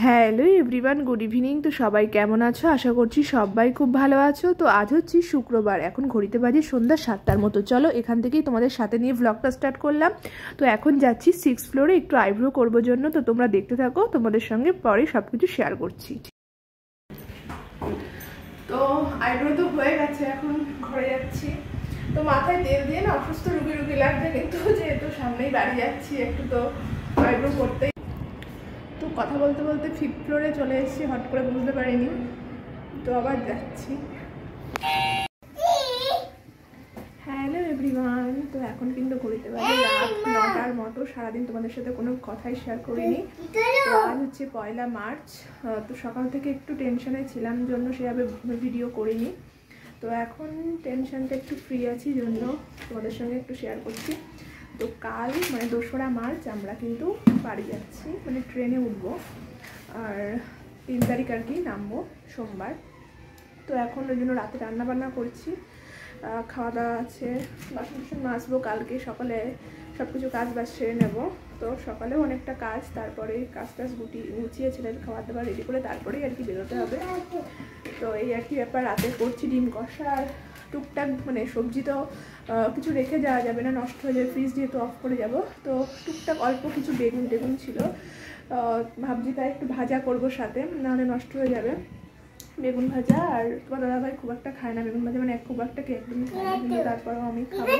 Hello everyone, good evening. তো সবাই কেমন আছো? আশা করছি সবাই খুব ভালো আছো। তো আজ হচ্ছে শুক্রবার, এখন ঘড়িতে বাজে সন্ধ্যা 7টার মতো। চলো এখান থেকেই তোমাদের সাথে নিয়ে ভ্লগটা স্টার্ট করলাম। তো এখন যাচ্ছি 6th ফ্লোরে একটু আইব্রো করবো জন্য। তো তোমরা দেখতে থাকো, তোমাদের সঙ্গে পরে সব কিছু শেয়ার করছি। তো আইব্রো তো হয়ে গেছে, এখন ঘরে যাচ্ছি। তো মাথায় তেল দিয়ে না অসুস্থ রুগী লাগছে, কিন্তু যেহেতু সামনেই বাড়ি যাচ্ছি একটু তো আইব্রো করতেই। তো কথা বলতে বলতে 5th ফ্লোরে চলে এসেছি, হট করে বুঝতে পারিনি। তো আবার যাচ্ছি। হ্যালো এভরিওয়ান, তো এখন কিন্তু ঘড়িতে বাজে রাত 9টার মতো। সারাদিন তোমাদের সাথে কোনো কথাই শেয়ার করিনি। তো আজ হচ্ছে 1 মার্চ। তো সকাল থেকে একটু টেনশনে ছিলাম জন্য সেভাবে ভিডিও করিনি। তো এখন টেনশনটা একটু ফ্রি আছি জন্য তোমাদের সঙ্গে একটু শেয়ার করছি। তো কাল মানে 2রা মার্চ আমরা কিন্তু বাড়ি যাচ্ছি, মানে ট্রেনে উঠবো। আর 3 তারিখ আর কি নামবো, সোমবার। তো এখন ওই জন্য রাতে রান্নাবান্না করছি, খাওয়া দাওয়া আছে, বাসন টাসন মাজবো। কালকে সকালে সব কিছু কাজ বাজ সেরে নেবো। তো সকালেও অনেকটা কাজ, তারপরে কাজ টাজ গুছিয়ে ছেলের খাওয়া দাওয়া রেডি করে তারপরেই আর কি বেরোতে হবে। তো এই আর কি ব্যাপার। রাতে করছি ডিম কষা, আর টুকটাক মানে সবজি তো কিছু রেখে যাওয়া যাবে না, নষ্ট হয়ে যাবে, ফ্রিজ যেহেতু অফ করে যাব। তো টুকটাক অল্প কিছু বেগুন ছিল, ভাবছি তাই একটু ভাজা করবো সাথে, নাহলে নষ্ট হয়ে যাবে। বেগুন ভাজা। আর তোমার দাদাভাই খুব একটা খায় না বেগুন ভাজা, মানে খুব একটা কি একদমই খায় না, কিন্তু তারপরেও আমি খাবো।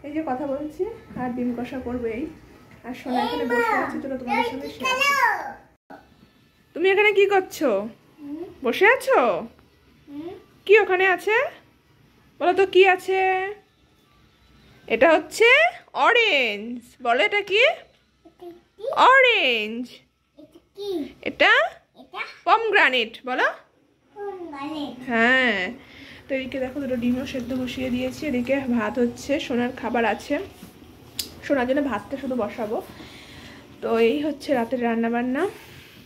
এই যে কথা বলছি, আর ডিম কষা করবো এই। আর সোনা এখানে বসে আছে, চলো তোমাদের সঙ্গে শেয়ার করি। তুমি এখানে কি করছো? বসে আছো? কি ওখানে আছে বলো তো, কি আছে? এটা হচ্ছে অরেঞ্জ। বলো এটা কি? অরেঞ্জ। এটা পমগ্রানেট। বলো। হ্যাঁ। তো এদিকে দেখো দুটো ডিমও সেদ্ধ বসিয়ে দিয়েছি, এদিকে ভাত হচ্ছে, সোনার খাবার আছে, সোনার জন্য ভাতটা শুধু বসাবো। তো এই হচ্ছে রাতের রান্না বান্না।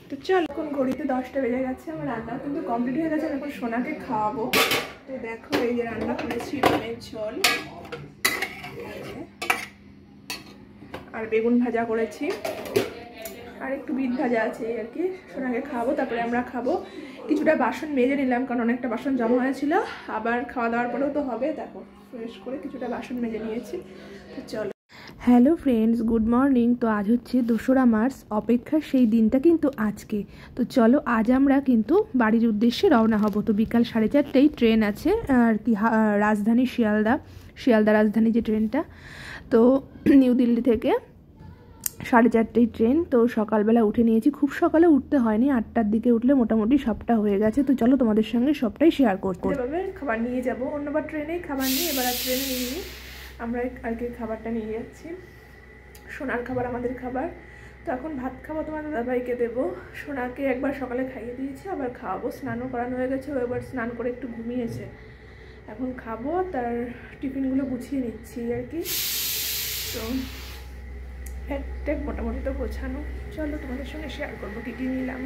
তো চল, এখন ঘড়িতে 10টা বেজে গেছে, আমার রান্না কিন্তু কমপ্লিট হয়ে গেছে। এখন সোনাকে খাওয়াবো। তো দেখো এই যে রান্না করেছি, ডিমের ঝোল আর বেগুন ভাজা করেছি, আর একটু বিট ভাজা আছে আর কি। সোনাকে খাওয়াবো, তারপরে আমরা খাবো। কিছুটা বাসন মেজে নিলাম, কারণ অনেকটা বাসন জমা হয়েছিল। আবার খাওয়া দাওয়ার পরেও তো হবে, দেখো ফ্রেশ করে কিছুটা বাসন মেজে নিয়েছি। তো চলো। Hello friends, good morning. তো আজ হচ্ছে 2রা মার্চ, অপেক্ষার সেই দিনটা কিন্তু আজকে। তো চলো আজ আমরা কিন্তু বাড়ির উদ্দেশ্যে রওনা হব। তো বিকাল 4:30টায় ট্রেন আছে আর কি, রাজধানী শিয়ালদা রাজধানী যে ট্রেনটা। তো নিউ দিল্লি থেকে 4:30টায় ট্রেন। তো সকালবেলা উঠে নিয়েছি, খুব সকালে উঠতে হয়নি, 8টার দিকে উঠলে মোটামুটি সবটা হয়ে গেছে। তো চলো তোমাদের সঙ্গে সবটাই শেয়ার করতে। এভাবে খাবার নিয়ে যাব, অন্যবার ট্রেনেই খাবার নিই, এবার আর ট্রেনে নিই, আমরা আর কি খাবারটা নিয়ে যাচ্ছি। সোনার খাবার আমাদের খাবার। তো এখন ভাত খাবো, তোমার দাদাভাইকে দেবো। সোনাকে একবার সকালে খাইয়ে দিয়েছি, আবার খাওয়াবো। স্নানও করানো হয়ে গেছে, ও এবার স্নান করে একটু ঘুমিয়েছে, এখন খাবো। তার টিফিনগুলো গুছিয়ে নিচ্ছি আর কি। তো একটা মোটামুটি তো গোছানো। চলো তোমাদের সঙ্গে শেয়ার করবো কী কী নিলাম।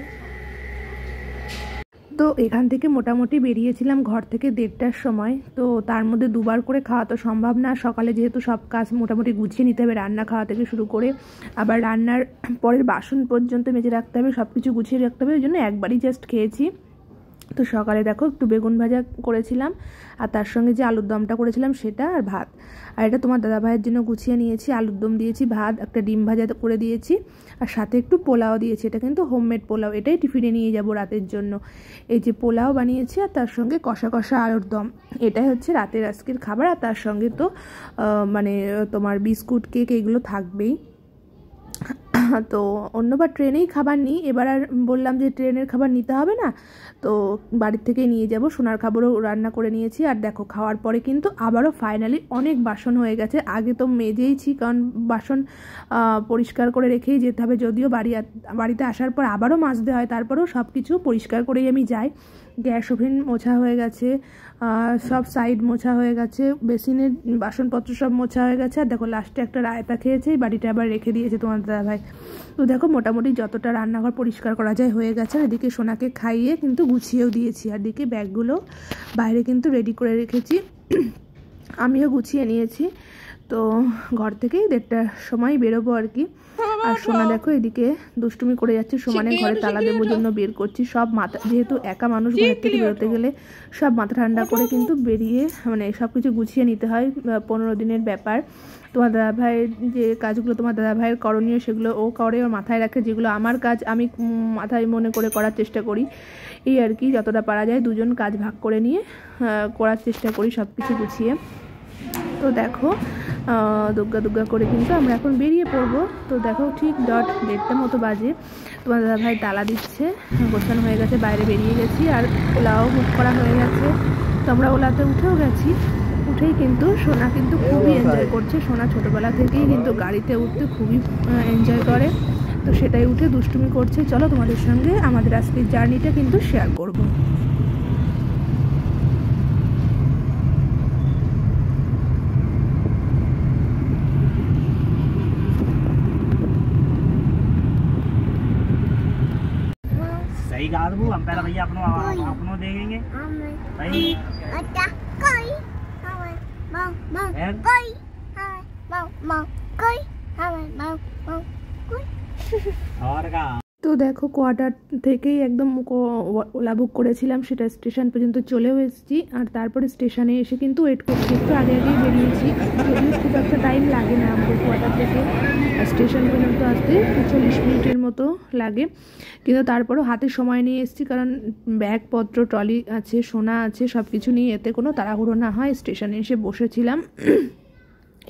তো এখান থেকে মোটামুটি বেরিয়েছিলাম ঘর থেকে 1:30টার সময়। তো তার মধ্যে 2বার করে খাওয়া তো সম্ভব না, সকালে যেহেতু সব কাজ মোটামুটি গুছিয়ে নিতে হবে, রান্না খাওয়া থেকে শুরু করে আবার রান্নার পরের বাসন পর্যন্ত মেজে রাখতে হবে, সব কিছু গুছিয়ে রাখতে হবে। ওই জন্য একবারই জাস্ট খেয়েছি। তো সকালে দেখো একটু বেগুন ভাজা করেছিলাম, আর তার সঙ্গে যে আলুর দমটা করেছিলাম সেটা, আর ভাত। আর এটা তোমার দাদাভাইয়ের জন্য গুছিয়ে নিয়েছি, আলুর দম দিয়েছি, ভাত, একটা ডিম ভাজা করে দিয়েছি, আর সাথে একটু পোলাও দিয়েছি। এটা কিন্তু হোমমেড পোলাও, এটাই টিফিনে নিয়ে যাব রাতের জন্য। এই যে পোলাও বানিয়েছি, আর তার সঙ্গে কষা কষা আলুর দম, এটাই হচ্ছে রাতের আজকের খাবার। আর তার সঙ্গে তো মানে তোমার বিস্কুট, কেক এগুলো থাকবেই। তো অন্যবার ট্রেনেই খাবার নিই, এবার আর বললাম যে ট্রেনের খাবার নিতে হবে না, তো বাড়ির থেকেই নিয়ে যাব। সোনার খাবারও রান্না করে নিয়েছি। আর দেখো খাওয়ার পরে কিন্তু আবারও ফাইনালি অনেক বাসন হয়ে গেছে। আগে তো মেজেইছি, কারণ বাসন পরিষ্কার করে রেখেই যেতে হবে, যদিও বাড়িতে আসার পর আবারও মাজতে হয়, তারপরেও সব কিছু পরিষ্কার করেই আমি যাই। গ্যাস ওভেন মোছা হয়ে গেছে, সব সাইড মোছা হয়ে গেছে, বেসিনের বাসনপত্র সব মোছা হয়ে গেছে। আর দেখো লাস্টে একটা রায়তা খেয়েছে, বাড়িটা আবার রেখে দিয়েছে তোমার দাদাভাই। তো দেখো মোটামুটি যতটা রান্নাঘর পরিষ্কার করা যায় হয়ে গেছে। আর এদিকে সোনাকে খাইয়ে কিন্তু গুছিয়েও দিয়েছি, আর এদিকে ব্যাগগুলো বাইরে কিন্তু রেডি করে রেখেছি, আমিও গুছিয়ে নিয়েছি। তো ঘর থেকেই 1:30টার সময় বেরোবো আর কি। আর সোনা দেখো এদিকে দুষ্টুমি করে যাচ্ছে, সমানে ঘরে তালা দেওয়ার জন্য বের করছি সব মাথা, যেহেতু একা মানুষ ঘর থেকে বেরোতে গেলে সব মাথা ঠান্ডা করে কিন্তু বেরিয়ে মানে সব কিছু গুছিয়ে নিতে হয়। 15 দিনের ব্যাপার। তোমার দাদাভাইয়ের যে কাজগুলো তোমার দাদাভাইয়ের করণীয় সেগুলো ও করে, ওর মাথায় রাখে, যেগুলো আমার কাজ আমি মাথায় মনে করে করার চেষ্টা করি। এই আর কি, যতটা পারা যায় দুজন কাজ ভাগ করে নিয়ে করার চেষ্টা করি সব কিছু গুছিয়ে। তো দেখো দুগ্গা করে কিন্তু আমরা এখন বেরিয়ে পড়বো। তো দেখো ঠিক ডট 1:30 মতো বাজে, তোমার দাদাভাই তালা দিচ্ছে, গোছানো হয়ে গেছে, বাইরে বেরিয়ে গেছি। আর ওলাও বুক করা হয়ে গেছে, তো আমরা ওলাতে উঠেও গেছি। উঠেই কিন্তু সোনা কিন্তু খুবই এনজয় করছে। সোনা ছোটোবেলা থেকেই কিন্তু গাড়িতে উঠতে খুবই এনজয় করে, তো সেটাই উঠে দুষ্টুমি করছে। চলো তোমাদের সঙ্গে আমাদের আজকের জার্নিটা কিন্তু শেয়ার করবো। सही कहा वो हम पहले भैया अपनों देखेंगे भाई अच्छा कोई हमें कोई और का। তো দেখো কোয়ার্টার থেকেই একদম ওলা বুক করেছিলাম, সেটা স্টেশন পর্যন্ত চলেও এসেছি। আর তারপরে স্টেশনে এসে কিন্তু ওয়েট করছি, একটু আগে আগেই বেরিয়েছি, যদিও খুব একটা টাইম লাগে না আমাদের কোয়ার্টার থেকে স্টেশন পর্যন্ত আসতে 40 মিনিটের মতো লাগে, কিন্তু তারপরেও হাতে সময় নিয়ে এসেছি, কারণ ব্যাগপত্র ট্রলি আছে, সোনা আছে, সব কিছু নিয়ে এতে কোনো তাড়াহুড়ো না হয়। স্টেশনে এসে বসেছিলাম,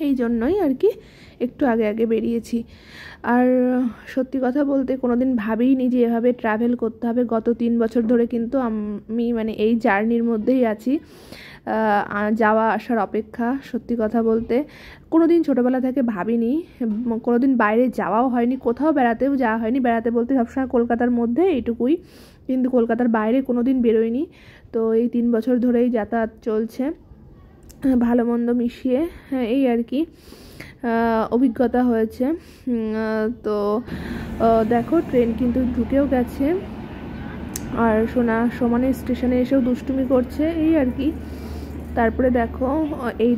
এই জন্যই আর কি একটু আগে আগে বেরিয়েছি। আর সত্যি কথা বলতে কোনো দিন ভাবিনি যে এভাবে ট্রাভেল করতে হবে। গত 3 বছর ধরে কিন্তু আমি মানে এই জার্নির মধ্যেই আছি, যাওয়া আসার অপেক্ষা। সত্যি কথা বলতে কোনো দিন ছোটোবেলা থেকে ভাবিনি, কোনো দিন বাইরে যাওয়াও হয়নি, কোথাও বেড়াতেও যাওয়া হয়নি। বেড়াতে বলতে সবসময় কলকাতার মধ্যে এইটুকুই, কিন্তু কলকাতার বাইরে কোনো দিন বেরোয়নি। তো এই 3 বছর ধরেই যাতায়াত চলছে, ভালো মন্দ মিশিয়ে, এই আর কি অভিজ্ঞতা হয়েছে। তো দেখো ট্রেন কিন্তু ঢুকেও গেছে, আর সোনা সমানে স্টেশনে এসেও দুষ্টুমি করছে, এই আর কি। তারপরে দেখো এই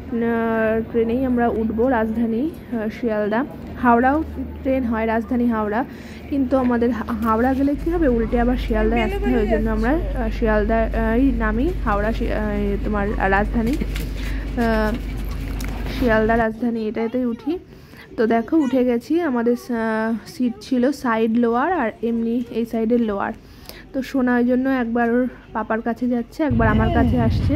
ট্রেনেই আমরা উঠবো রাজধানী শিয়ালদা। হাওড়াও ট্রেন হয়, রাজধানী হাওড়া, কিন্তু আমাদের হাওড়া গেলে কী হবে, উল্টে আবার শিয়ালদায় আসতে হয়, ওই জন্য আমরা শিয়ালদায় নামি। হাওড়া তোমার রাজধানী, শিয়ালদা রাজধানী এটাতেই উঠি। তো দেখো উঠে গেছি, আমাদের সিট ছিল সাইড লোয়ার আর এমনি এই সাইডের লোয়ার। তো সোনা ওই জন্য একবার ওর পাপার কাছে যাচ্ছে, একবার আমার কাছে আসছে।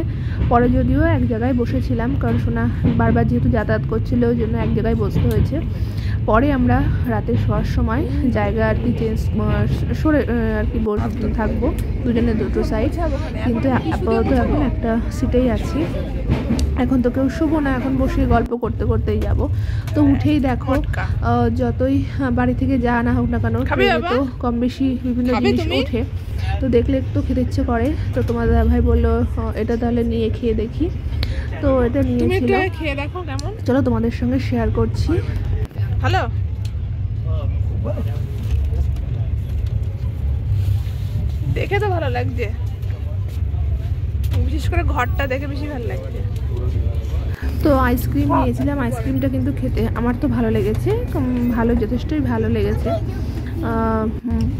পরে যদিও এক জায়গায় বসেছিলাম, কারণ সোনা বারবার যেহেতু যাতায়াত করছিল ওই জন্য এক জায়গায় বসতে হয়েছে। পরে আমরা রাতে শোয়ার সময় জায়গা আর কি চেঞ্জ সরে আর কি থাকবো, দুজনে দুটো সাইড, কিন্তু আপাতত এখন একটা সিটেই আছি। এখন তো কেউ শোবো না, এখন বসে গল্প করতে করতেই যাব। তো উঠেই দেখো যতই বাড়ি থেকে যা না হোক না কেন তো কম বেশি বিভিন্ন জিনিস ওঠে, তো দেখলে একটু খেতে ইচ্ছে করে। তো তোমার দাদা ভাই বললো এটা তাহলে নিয়ে খেয়ে দেখি, তো এটা নিয়েছিল, চলো তোমাদের সঙ্গে শেয়ার করছি। হ্যালো, দেখে তো ভালো লাগছে, বিশেষ করে ঘরটা দেখে বেশি ভালো লাগছে। তো আইসক্রিম নিয়েছিলাম, আইসক্রিমটা কিন্তু খেতে আমার তো ভালো লেগেছে, ভালো যথেষ্টই ভালো লেগেছে।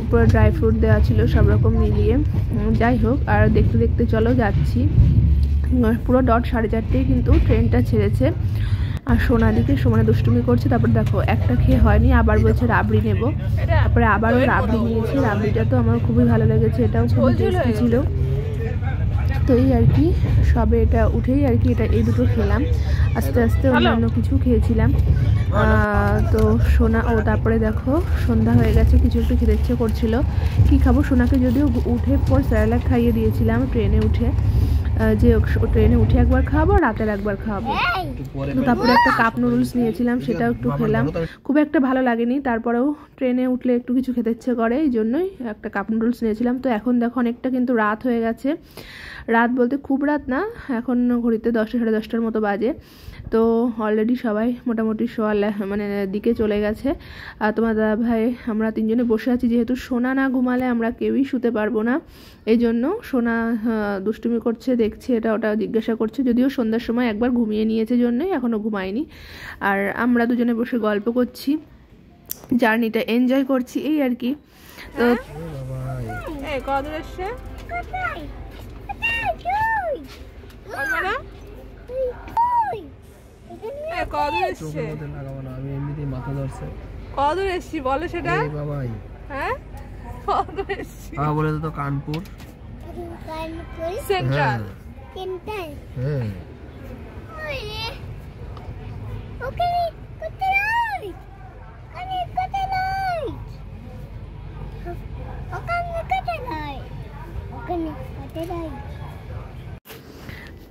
উপরে ড্রাই ফ্রুট দেওয়া ছিল সব রকম মিলিয়ে, যাই হোক। আর দেখতে দেখতে চলো যাচ্ছি, পুরো ডট 4:30 কিন্তু ট্রেনটা ছেড়েছে। আর সোনাদিকে সমানে দুষ্টুমি করছে। তারপর দেখো একটা খেয়ে হয়নি, আবার বলছে রাবড়ি নেব, তারপরে আবারও রাবড়ি নিয়েছি। রাবড়িটা তো আমার খুবই ভালো লেগেছে, এটাও খুবই টেস্টি ছিল। তো এই আর কি সবে এটা উঠেই আর কি এটা এই দুটো খেলাম, আস্তে আস্তে অন্যান্য কিছু খেয়েছিলাম। তো সোনা তারপরে দেখো সন্ধ্যা হয়ে গেছে, কিছু একটু খেতে ইচ্ছে করছিল, কী খাবো। সোনাকে যদিও উঠে পর স্যারেলাক খাইয়ে দিয়েছিলাম ট্রেনে উঠে, যে ট্রেনে উঠে একবার খাওয়াবো, রাতের একবার খাওয়াবো। তো তারপরে একটা কাপ নুডলস নিয়েছিলাম, সেটাও একটু খেলাম, খুব একটা ভালো লাগেনি, তারপরেও ট্রেনে উঠলে একটু কিছু খেতে ইচ্ছে করে, এই জন্যই একটা কাপ নুডলস নিয়েছিলাম। তো এখন দেখো অনেকটা কিন্তু রাত হয়ে গেছে, রাত বলতে খুব রাত না, এখন ঘড়িতে 10টা সাড়ে 10টার মতো বাজে। তো অলরেডি সবাই মোটামুটি মানে দিকে চলে গেছে। আর তোমার দাদা ভাই আমরা 3 জনে বসে আছি, যেহেতু সোনা না ঘুমালে আমরা কেউই শুতে পারবো না, এই জন্য সোনা দুষ্টুমি করছে, দেখছে এটা ওটা জিজ্ঞাসা করছে, যদিও সন্ধ্যার সময় একবার ঘুমিয়ে নিয়েছে জন্যই এখনও ঘুমায়নি। আর আমরা দুজনে বসে গল্প করছি। জার্নিটা এনজয় করছি এই আর কি। তো কদূর এসছে কদূর এসছি বলো সেটা। হ্যাঁ কদূর এসছি বলে তো কানপুর সেন্ট্রাল।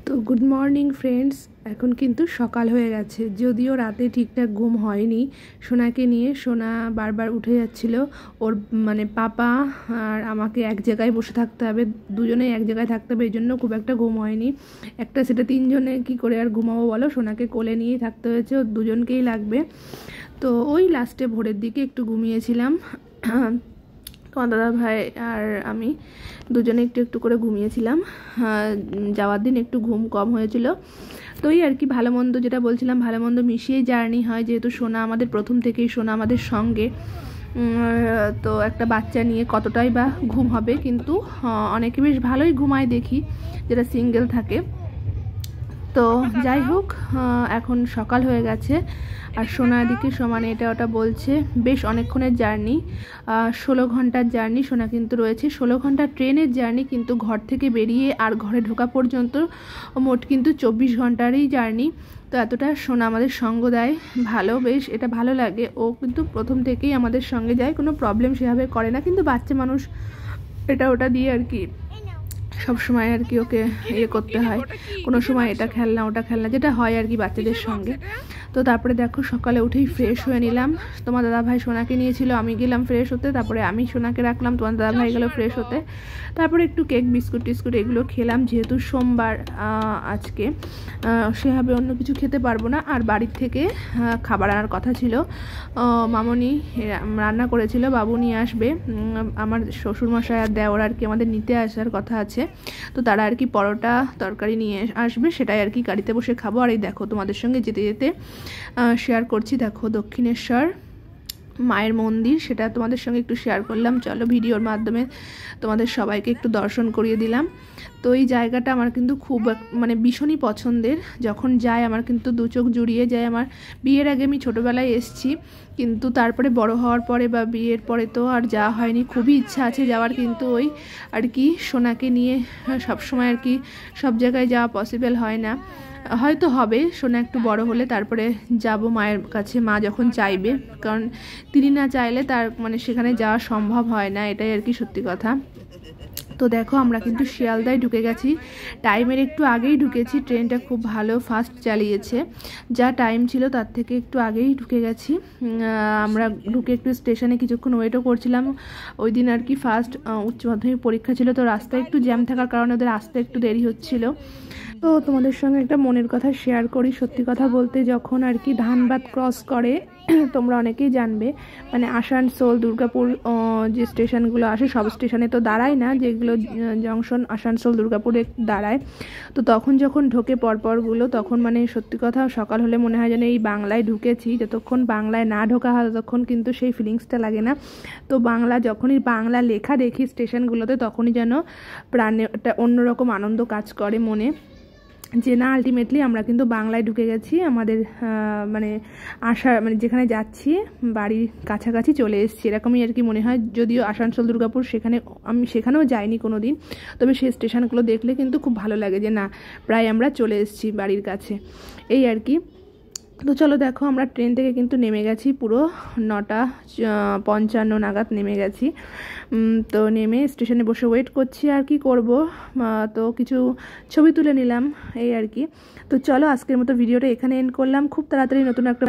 তো গুড মর্নিং ফ্রেন্ডস, এখন কিন্তু সকাল হয়ে গেছে, যদিও রাতে ঠিকঠাক ঘুম হয়নি। সোনাকে নিয়ে সোনা বারবার উঠে যাচ্ছিল, ওর মানে পাপা আর আমাকে এক জায়গায় বসে থাকতে হবে, দুজনেই এক জায়গায় থাকতে হবে, এই জন্য খুব একটা ঘুম হয়নি। একটা সেটা তিনজনে কি করে আর ঘুমাবো বলো, সোনাকে কোলে নিয়েই থাকতে হয়েছে, ওর দুজনকেই লাগবে। তো ওই লাস্টে ভোরের দিকে একটু ঘুমিয়েছিলাম, তোমার দাদা ভাই আর আমি দুজনে একটু একটু করে ঘুমিয়েছিলাম। যাওয়ার দিন একটু ঘুম কম হয়েছিল। তো এই আর কি, ভালো মন্দ যেটা বলছিলাম, ভালো মন্দ মিশিয়েই জার্নি হয়, যেহেতু সোনা আমাদের প্রথম থেকেই সোনা আমাদের সঙ্গে। তো একটা বাচ্চা নিয়ে কতটাই বা ঘুম হবে, কিন্তু অনেকে বেশ ভালোই ঘুমায় দেখি যেটা সিঙ্গেল থাকে। তো যাই হোক, এখন সকাল হয়ে গেছে আর সোনা দিকে সমানে এটা ওটা বলছে। বেশ অনেকক্ষণের জার্নি, 16 ঘন্টার জার্নি সোনা কিন্তু রয়েছে, 16 ঘন্টার ট্রেনের জার্নি, কিন্তু ঘর থেকে বেরিয়ে আর ঘরে ঢোকা পর্যন্ত মোট কিন্তু 24 ঘন্টারই জার্নি। তো এতটা সোনা আমাদের সঙ্গ দেয়, ভালো, বেশ এটা ভালো লাগে। ও কিন্তু প্রথম থেকেই আমাদের সঙ্গে যায়, কোনো প্রবলেম সেভাবে করে না, কিন্তু বাচ্চা মানুষ এটা ওটা দিয়ে আর কি সব সময় আর কি ওকে ইয়ে করতে হয়, কোনো সময় এটা খেলনা ওটা খেলনা, যেটা হয় আর কি বাচ্চাদের সঙ্গে। তো তারপরে দেখো সকালে উঠেই ফ্রেশ হয়ে নিলাম। তোমার দাদাভাই সোনাকে নিয়েছিল, আমি গেলাম ফ্রেশ হতে, তারপরে আমি সোনাকে রাখলাম, তোমার দাদাভাই গেল ফ্রেশ হতে। তারপরে একটু কেক বিস্কুট টিস্কুট এগুলো খেলাম, যেহেতু সোমবার আজকে সেভাবে অন্য কিছু খেতে পারবো না। আর বাড়ির থেকে খাবার আনার কথা ছিল, মামনি রান্না করেছিল, বাবু নিয়ে আসবে, আমার শ্বশুরমশাই আর দেওর আর কি আমাদের নিতে আসার কথা আছে। তো তারা আর কি পরোটা তরকারি নিয়ে আসবে, সেটাই আর কি গাড়িতে বসে খাবো। আর এই দেখো তোমাদের সঙ্গে যেতে যেতে শেয়ার করছি, দেখো দক্ষিণেশ্বর মায়ের মন্দির, সেটা তোমাদের সঙ্গে একটু শেয়ার করলাম। চলো ভিডিওর মাধ্যমে তোমাদের সবাইকে একটু দর্শন করিয়ে দিলাম। তো এই জায়গাটা আমার কিন্তু খুব মানে ভীষণই পছন্দের, যখন যাই আমার কিন্তু দু চোখ জুড়িয়ে যায়। আমার বিয়ের আগে আমি ছোটোবেলায় এসেছি, কিন্তু তারপরে বড় হওয়ার পরে বা বিয়ের পরে তো আর যাওয়া হয়নি। খুবই ইচ্ছা আছে যাওয়ার, কিন্তু ওই আর কি সোনাকে নিয়ে সবসময় আর কি সব জায়গায় যাওয়া পসিবল হয় না। হয়তো হবে সোনা একটু বড় হলে, তারপরে যাব মায়ের কাছে, মা যখন চাইবে, কারণ তিনি না চাইলে তার মানে সেখানে যাওয়া সম্ভব হয় না, এটাই আর কি সত্যি কথা। তো দেখো আমরা কিন্তু শিয়ালদায় ঢুকে গেছি, টাইমের একটু আগেই ঢুকেছি, ট্রেনটা খুব ভালো ফাস্ট চালিয়েছে, যা টাইম ছিল তার থেকে একটু আগেই ঢুকে গেছি। আমরা ঢুকে একটু স্টেশনে কিছুক্ষণ ওয়েটও করছিলাম, ওই দিন আর কি ফার্স্ট উচ্চ মাধ্যমিক পরীক্ষা ছিল, তো রাস্তায় একটু জ্যাম থাকার কারণে ওদের আসতে একটু দেরি হচ্ছিল। তো তোমাদের সঙ্গে একটা মনের কথা শেয়ার করি, সত্যি কথা বলতে যখন আর কি ধানবাদ ক্রস করে, তোমরা অনেকেই জানবে, মানে আসানসোল দুর্গাপুর যে স্টেশনগুলো আসে, সব স্টেশনে তো দাঁড়ায় না, যেগুলো জংশন আসানসোল দুর্গাপুরে দাঁড়ায়। তো তখন যখন ঢোকে পরপরগুলো, তখন মানে সত্যি কথা সকাল হলে মনে হয় যেন এই বাংলায় ঢুকেছি। যতক্ষণ বাংলায় না ঢোকা হয় ততক্ষণ কিন্তু সেই ফিলিংসটা লাগে না। তো যখনই বাংলা লেখা দেখি স্টেশনগুলোতে, তখনই যেন প্রাণে একটা অন্যরকম আনন্দ কাজ করে মনে, যে না আলটিমেটলি আমরা কিন্তু বাংলায় ঢুকে গেছি, আমাদের মানে মানে যেখানে যাচ্ছি বাড়ির কাছাকাছি চলে এসেছি, এরকমই আর কি মনে হয়। যদিও আসানসোল দুর্গাপুর আমি সেখানেও যাইনি কোনো দিন, তবে সেই স্টেশনগুলো দেখলে কিন্তু খুব ভালো লাগে যে না প্রায় আমরা চলে এসেছি বাড়ির কাছে, এই আর কি। তো চলো দেখো আমরা ট্রেন থেকে কিন্তু নেমে গেছি, পুরো 9:55 নাগাদ নেমে গেছি। তো নেমে স্টেশনে বসে ওয়েট করছি, আর কি করব, তো কিছু ছবি তুলে নিলাম এই আর কি। তো চলো আজকের মতো ভিডিওটা এখানে এন্ড করলাম, খুব তাড়াতাড়ি নতুন একটা